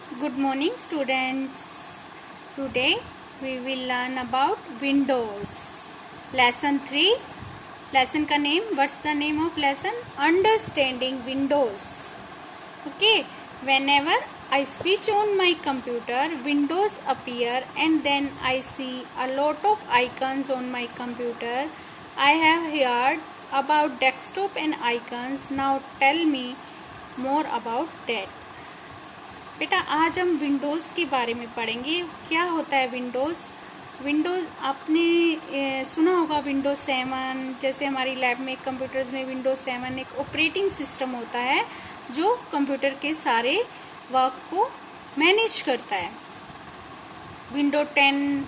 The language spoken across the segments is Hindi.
Good morning students. Today we will learn about Windows. Lesson 3. Lesson का name, what's the name of lesson? Understanding Windows. Okay. Whenever I switch on my computer, Windows appear and then I see a lot of icons on my computer. I have heard about desktop and icons. Now tell me more about that. बेटा आज हम विंडोज़ के बारे में पढ़ेंगे। क्या होता है विंडोज़? विंडोज़ आपने सुना होगा विंडोज़ 7, जैसे हमारी लैब में कंप्यूटर्स में विंडोज़ 7 एक ऑपरेटिंग सिस्टम होता है जो कंप्यूटर के सारे वर्क को मैनेज करता है। विंडो 10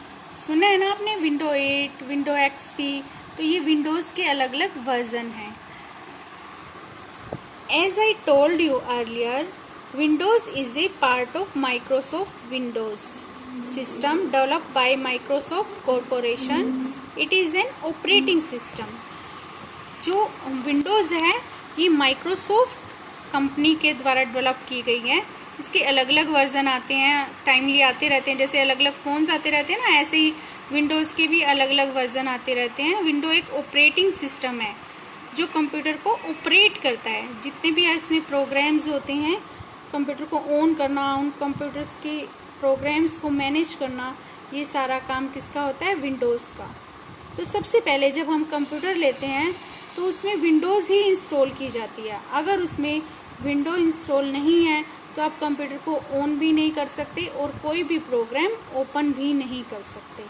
सुना है ना आपने, विंडो 8, विंडो XP, तो ये विंडोज़ के अलग अलग वर्जन हैं। As I told you earlier, Windows is a part of Microsoft Windows system developed by Microsoft Corporation. It is an operating system. जो Windows है ये Microsoft कंपनी के द्वारा डेवलप की गई है। इसके अलग अलग वर्जन आते हैं, टाइमली आते रहते हैं, जैसे अलग अलग फोन्स आते रहते हैं ना, ऐसे ही विंडोज़ के भी अलग अलग वर्जन आते रहते हैं। विंडो एक ऑपरेटिंग सिस्टम है जो कंप्यूटर को ऑपरेट करता है। जितने भी इसमें प्रोग्राम्स होते हैं, कंप्यूटर को ऑन करना, उन कंप्यूटर्स के प्रोग्राम्स को मैनेज करना, ये सारा काम किसका होता है? विंडोज़ का। तो सबसे पहले जब हम कंप्यूटर लेते हैं तो उसमें विंडोज़ ही इंस्टॉल की जाती है। अगर उसमें विंडो इंस्टॉल नहीं है तो आप कंप्यूटर को ऑन भी नहीं कर सकते और कोई भी प्रोग्राम ओपन भी नहीं कर सकते।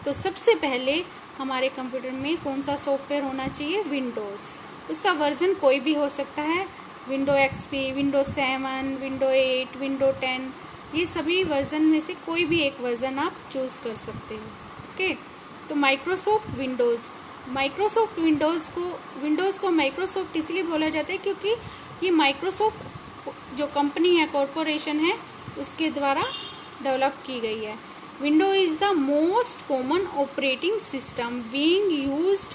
तो सबसे पहले हमारे कंप्यूटर में कौन सा सॉफ्टवेयर होना चाहिए? विंडोज़। उसका वर्जन कोई भी हो सकता है, window XP, window 7, window 8, window 10, ये सभी वर्जन में से कोई भी एक वर्जन आप चूज़ कर सकते हो। ओके, तो माइक्रोसॉफ्ट विंडोज़ को माइक्रोसॉफ्ट इसलिए बोला जाता है क्योंकि ये माइक्रोसॉफ्ट जो कंपनी है, कॉरपोरेशन है, उसके द्वारा डेवलप की गई है। Window is the most common operating system being used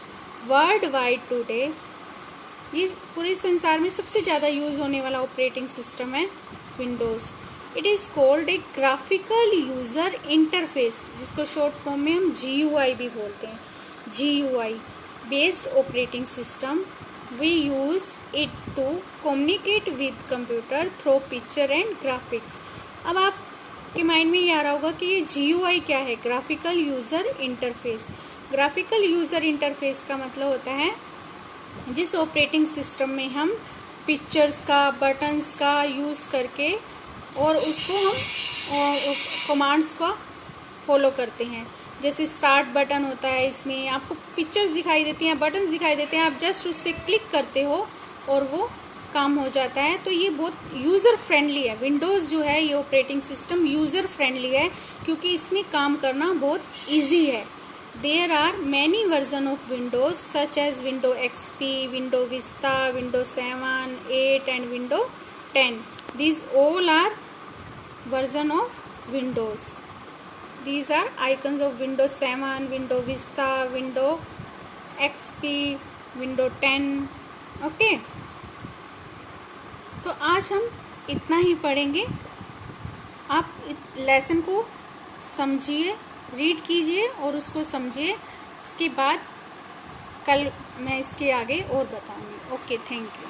world wide today. ये पूरे संसार में सबसे ज़्यादा यूज़ होने वाला ऑपरेटिंग सिस्टम है Windows. It is called a graphical user interface, जिसको शॉर्ट फॉर्म में हम GUI भी बोलते हैं। GUI based operating system, we use it to communicate with computer through picture and graphics. अब आपके माइंड में ये आ रहा होगा कि ये GUI क्या है? Graphical user interface. Graphical user interface का मतलब होता है जिस ऑपरेटिंग सिस्टम में हम पिक्चर्स का, बटन्स का यूज़ करके और उसको हम कमांड्स का फॉलो करते हैं। जैसे स्टार्ट बटन होता है, इसमें आपको पिक्चर्स दिखाई देती हैं, बटन्स दिखाई देते हैं, आप जस्ट उस पर क्लिक करते हो और वो काम हो जाता है। तो ये बहुत यूज़र फ्रेंडली है। विंडोज़ जो है ये ऑपरेटिंग सिस्टम यूज़र फ्रेंडली है क्योंकि इसमें काम करना बहुत ईजी है। There are many versions of Windows such as Window XP, Window Vista, Window 7, 8 and Window 10. These all are version of Windows. These are icons of Window 7, Window Vista, Window XP, Window 10. Okay? तो आज हम इतना ही पढ़ेंगे। आप लेसन को समझिए, रीड कीजिए और उसको समझिए। इसके बाद कल मैं इसके आगे और बताऊंगी। Okay, thank you.